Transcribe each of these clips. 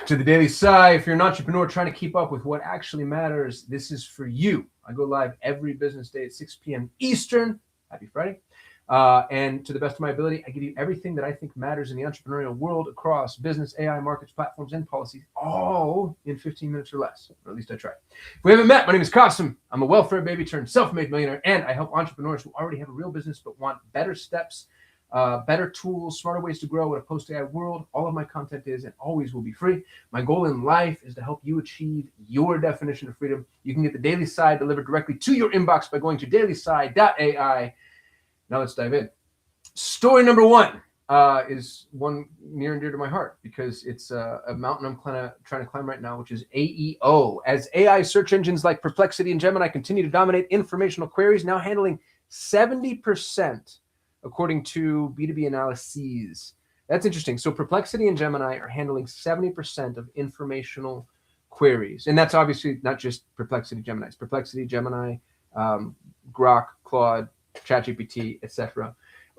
to the Daily Sigh. If you're an entrepreneur trying to keep up with what actually matters, this is for you. I go live every business day at 6 p.m. Eastern. Happy Friday. And to the best of my ability, I give you everything that I think matters in the entrepreneurial world across business, AI, markets, platforms, and policies, all in 15 minutes or less, or at least I try. If we haven't met, my name is Qasim. I'm a welfare baby turned self-made millionaire, and I help entrepreneurs who already have a real business but want better steps, better tools, smarter ways to grow in a post-AI world. All of my content is and always will be free. My goal in life is to help you achieve your definition of freedom. You can get the Daily Sigh delivered directly to your inbox by going to dailysigh.ai. Now let's dive in. Story number one is one near and dear to my heart because it's a mountain I'm trying to climb right now, which is AEO. As AI search engines like Perplexity and Gemini continue to dominate informational queries, now handling 70%, according to B2B analyses. That's interesting. So Perplexity and Gemini are handling 70% of informational queries. And that's obviously not just Perplexity, Gemini. It's Perplexity, Gemini, Grok, Claude, ChatGPT, etc.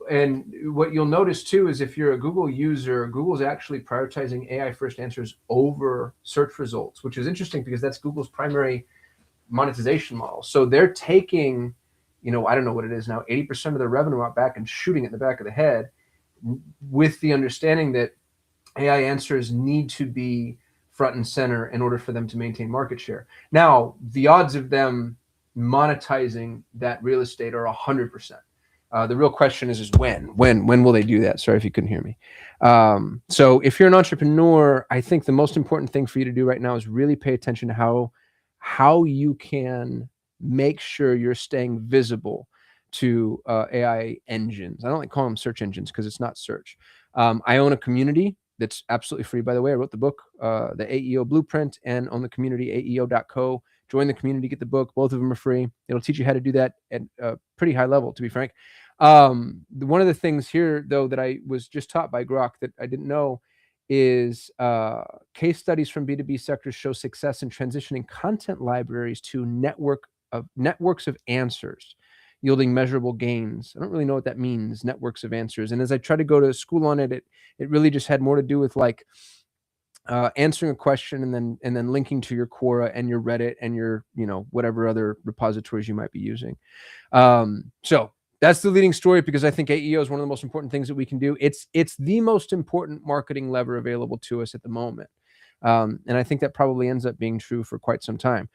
And what you'll notice too is if you're a Google user, Google's actually prioritizing AI first answers over search results, which is interesting because that's Google's primary monetization model. So they're taking, I don't know what it is now, 80% of their revenue out back and shooting it in the back of the head with the understanding that AI answers need to be front and center in order for them to maintain market share. Now, the odds of them monetizing that real estate are 100%. The real question is when will they do that? Sorry if you couldn't hear me. So if you're an entrepreneur, I think the most important thing for you to do right now is really pay attention to how you can make sure you're staying visible to AI engines. I don't like calling them search engines because it's not search. I own a community that's absolutely free, by the way. I wrote the book, the AEO Blueprint, and on the community, aeo.co. Join the community, get the book. Both of them are free. It'll teach you how to do that at a pretty high level, to be frank. One of the things here, though, that I was just taught by Grok that I didn't know is case studies from B2B sectors show success in transitioning content libraries to networks of answers, yielding measurable gains. I don't really know what that means, networks of answers. And as I try to go to school on it, it really just had more to do with like answering a question and then linking to your Quora and your Reddit and your, whatever other repositories you might be using. So that's the leading story because I think AEO is one of the most important things that we can do. It's the most important marketing lever available to us at the moment. And I think that probably ends up being true for quite some time.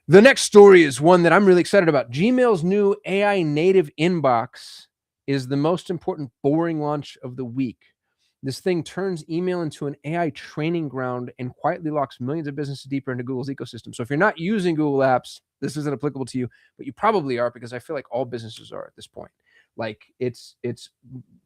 The next story is one that I'm really excited about. Gmail's new AI native inbox is the most important boring launch of the week. This thing turns email into an AI training ground and quietly locks millions of businesses deeper into Google's ecosystem. So if you're not using Google Apps, this isn't applicable to you, but you probably are because I feel like all businesses are at this point. Like it's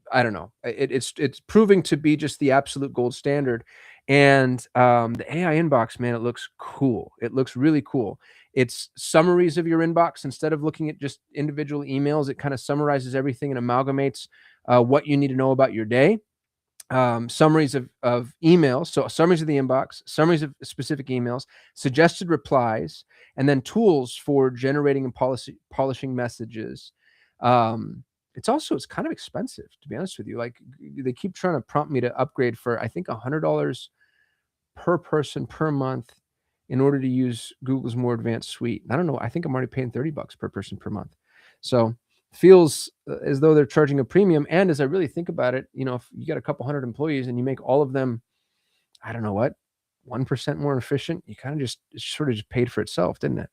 I don't know. It's proving to be just the absolute gold standard. And the AI inbox, man, it looks cool. It looks really cool. It's summaries of your inbox. Instead of looking at just individual emails, it kind of summarizes everything and amalgamates what you need to know about your day. Summaries of emails, so summaries of the inbox, summaries of specific emails, suggested replies, and then tools for generating and polishing messages. It's kind of expensive, to be honest with you. Like they keep trying to prompt me to upgrade for, I think, $100 per person per month in order to use Google's more advanced suite. I don't know. I think I'm already paying $30 per person per month. So feels as though they're charging a premium. And as I really think about it, if you got a couple hundred employees and you make all of them, I don't know what, 1% more efficient, you kind of just paid for itself, didn't it?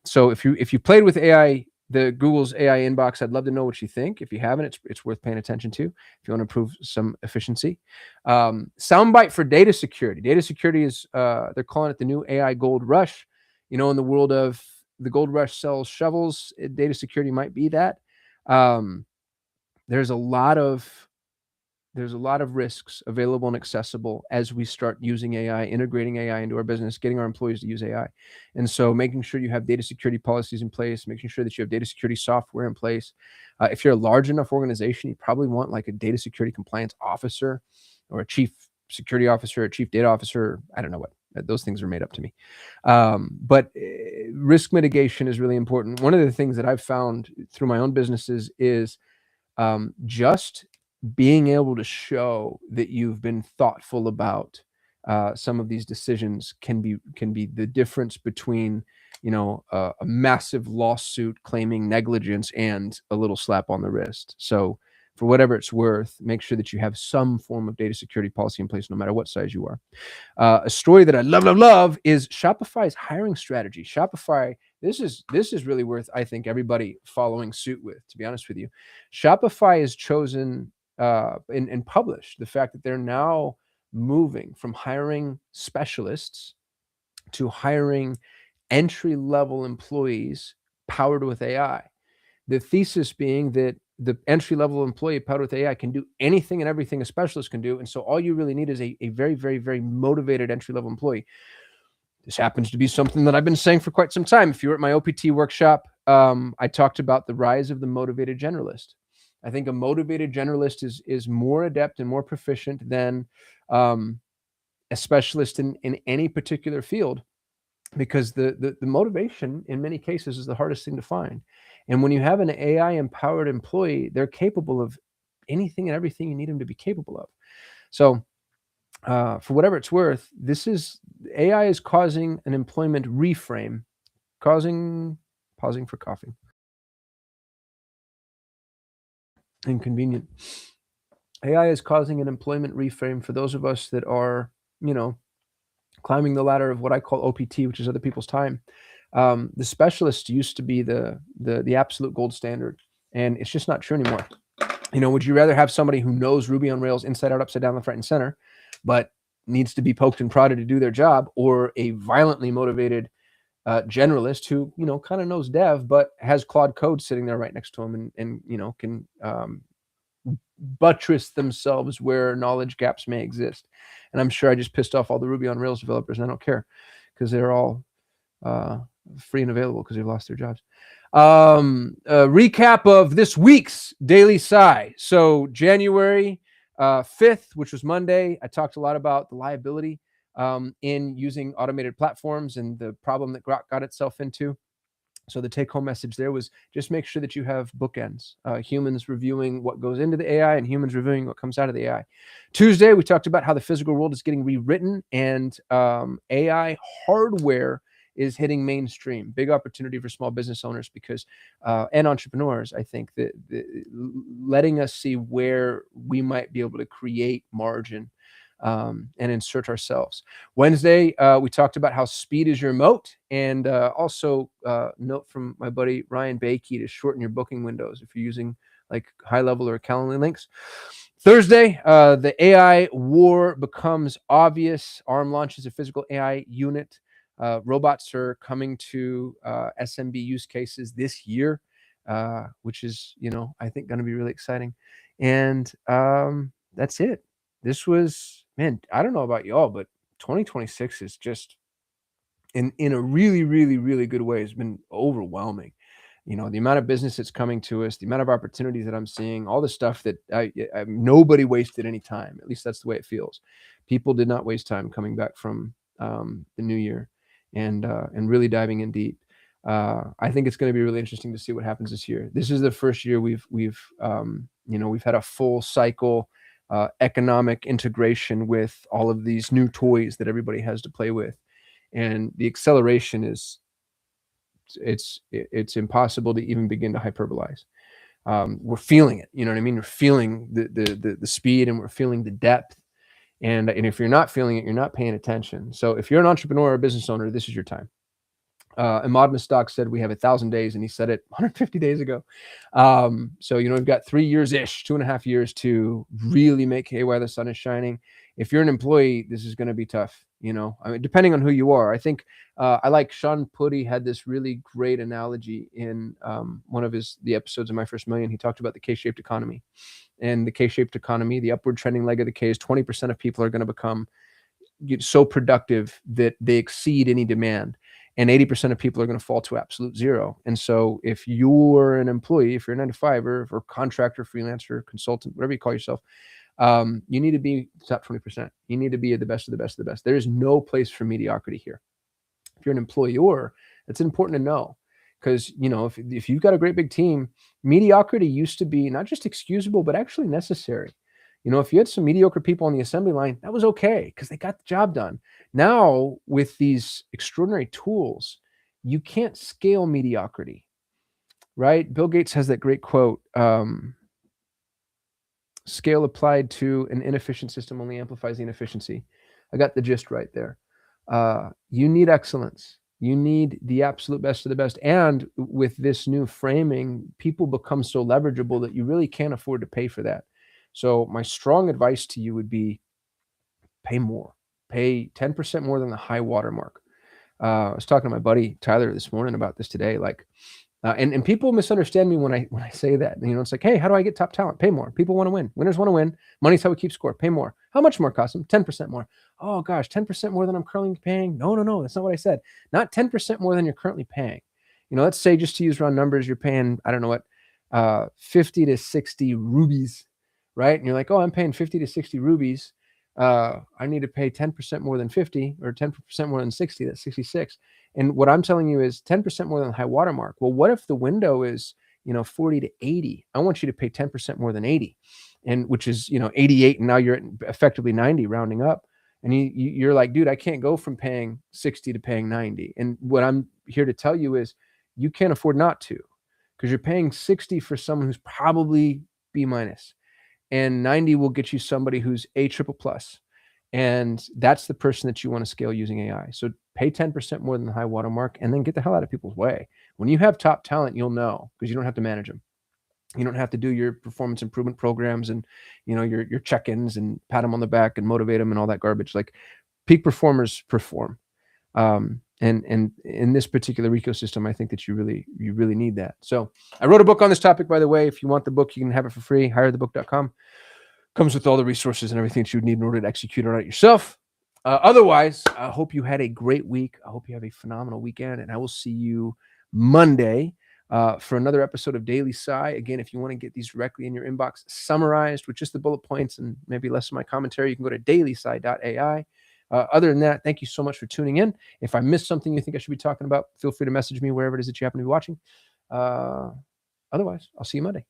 So if you played with AI, the Google's AI inbox, I'd love to know what you think. If you haven't, it's worth paying attention to if you want to improve some efficiency. Soundbite for data security. Data security is, they're calling it the new AI gold rush. In the world of the gold rush sells shovels, data security might be that. There's a lot of risks available and accessible as we start using AI, integrating AI into our business, getting our employees to use AI. And so making sure you have data security policies in place, making sure that you have data security software in place. If you're a large enough organization, you probably want like a data security compliance officer or a chief security officer, a chief data officer. I don't know what. Those things are made up to me. But risk mitigation is really important. One of the things that I've found through my own businesses is just being able to show that you've been thoughtful about some of these decisions can be the difference between, a massive lawsuit claiming negligence and a little slap on the wrist. So for whatever it's worth, make sure that you have some form of data security policy in place, no matter what size you are. A story that I love is Shopify's hiring strategy. Shopify, this is really worth, I think, everybody following suit with, to be honest with you. Shopify has chosen and published the fact that they're now moving from hiring specialists to hiring entry-level employees powered with AI. The thesis being that the entry-level employee powered with AI can do anything and everything a specialist can do. And so all you really need is a very, very, very motivated entry-level employee. This happens to be something that I've been saying for quite some time. If you were at my OPT workshop, I talked about the rise of the motivated generalist. I think a motivated generalist is more adept and more proficient than a specialist in any particular field, because the motivation in many cases is the hardest thing to find. And when you have an AI empowered employee, they're capable of anything and everything you need them to be capable of. So for whatever it's worth, AI is causing an employment reframe, pausing for coughing. Inconvenient. AI is causing an employment reframe for those of us that are, climbing the ladder of what I call OPT, which is other people's time. The specialist used to be the absolute gold standard, and it's just not true anymore. Would you rather have somebody who knows Ruby on Rails inside out, upside down, left, right, and center, but needs to be poked and prodded to do their job, or a violently motivated generalist who, kind of knows dev, but has Claude Code sitting there right next to him and can buttress themselves where knowledge gaps may exist? And I'm sure I just pissed off all the Ruby on Rails developers, and I don't care, because they're all free and available because they've lost their jobs. A recap of this week's Daily Sigh. So January 5th, which was Monday, I talked a lot about the liability in using automated platforms and the problem that Grok got itself into. So the take-home message there was just make sure that you have bookends, humans reviewing what goes into the AI and humans reviewing what comes out of the AI. Tuesday, we talked about how the physical world is getting rewritten, and AI hardware is hitting mainstream. Big opportunity for small business owners because and entrepreneurs, I think, that letting us see where we might be able to create margin and insert ourselves. Wednesday, we talked about how speed is your moat, and also note from my buddy Ryan Bakey to shorten your booking windows if you're using like high level or Calendly links. Thursday, the AI war becomes obvious. ARM launches a physical AI unit. Robots are coming to SMB use cases this year, which is, I think going to be really exciting. And that's it. This was, man, I don't know about y'all, but 2026 is just in a really, really, really good way has been overwhelming. The amount of business that's coming to us, the amount of opportunities that I'm seeing, all the stuff that nobody wasted any time. At least that's the way it feels. People did not waste time coming back from the new year and really diving in deep. I think it's going to be really interesting to see what happens this year. This is the first year we've had a full cycle economic integration with all of these new toys that everybody has to play with, and the acceleration is it's impossible to even begin to hyperbolize. We're feeling it, you know what I mean? We're feeling the speed, and we're feeling the depth. And if you're not feeling it, you're not paying attention. So if you're an entrepreneur or a business owner, this is your time. Ahmad Mustaq said we have 1,000 days, and he said it 150 days ago. So, we've got 3 years-ish, 2.5 years to really make hay while the sun is shining. If you're an employee, this is going to be tough. Depending on who you are. I think I like Sean Putty had this really great analogy in one of the episodes of My First Million. He talked about the K-shaped economy. And the K-shaped economy, the upward trending leg of the K, is 20% of people are going to become so productive that they exceed any demand. And 80% of people are going to fall to absolute zero. And so if you're an employee, if you're a 9-to-5 or contractor, freelancer, consultant, whatever you call yourself, you need to be top 20%. You need to be the best of the best of the best. There is no place for mediocrity here. If you're an employer, it's important to know, because, if you've got a great big team, mediocrity used to be not just excusable, but actually necessary. If you had some mediocre people on the assembly line, that was okay because they got the job done. Now, with these extraordinary tools, you can't scale mediocrity, right? Bill Gates has that great quote, scale applied to an inefficient system only amplifies the inefficiency. I got the gist right there. You need excellence. You need the absolute best of the best. And with this new framing, people become so leverageable that you really can't afford to pay for that. So my strong advice to you would be pay more. Pay 10% more than the high water mark. I was talking to my buddy Tyler this morning about this today. And people misunderstand me when I say that. It's like, hey, how do I get top talent? Pay more. People want to win. Winners want to win. Money's how we keep score. Pay more. How much more cost them? 10% more. Oh gosh, 10% more than I'm currently paying? No. That's not what I said. Not 10% more than you're currently paying. Let's say, just to use round numbers, you're paying, I don't know what, 50 to 60 rubies, right? And you're like, oh, I'm paying 50 to 60 rubies. I need to pay 10% more than 50 or 10% more than 60. That's 66. And what I'm telling you is 10% more than the high water mark. Well, what if the window is, 40 to 80? I want you to pay 10% more than 80, and which is, 88. And now you're at effectively 90, rounding up. And you're like, dude, I can't go from paying 60 to paying 90. And what I'm here to tell you is you can't afford not to, because you're paying 60 for someone who's probably B minus, and 90 will get you somebody who's A triple plus. And that's the person that you want to scale using AI. So pay 10% more than the high water mark, and then get the hell out of people's way. When you have top talent, you'll know, because you don't have to manage them. You don't have to do your performance improvement programs and, your check-ins and pat them on the back and motivate them and all that garbage. Like, peak performers perform. And in this particular ecosystem, I think that you really need that. So I wrote a book on this topic, by the way. If you want the book, you can have it for free. HireTheBook.com. Comes with all the resources and everything that you would need in order to execute on it yourself. Otherwise, I hope you had a great week. I hope you have a phenomenal weekend, and I will see you Monday for another episode of Daily Sigh. Again, if you want to get these directly in your inbox, summarized with just the bullet points and maybe less of my commentary, you can go to dailysigh.ai. Other than that, thank you so much for tuning in. If I missed something you think I should be talking about, feel free to message me wherever it is that you happen to be watching. Otherwise, I'll see you Monday.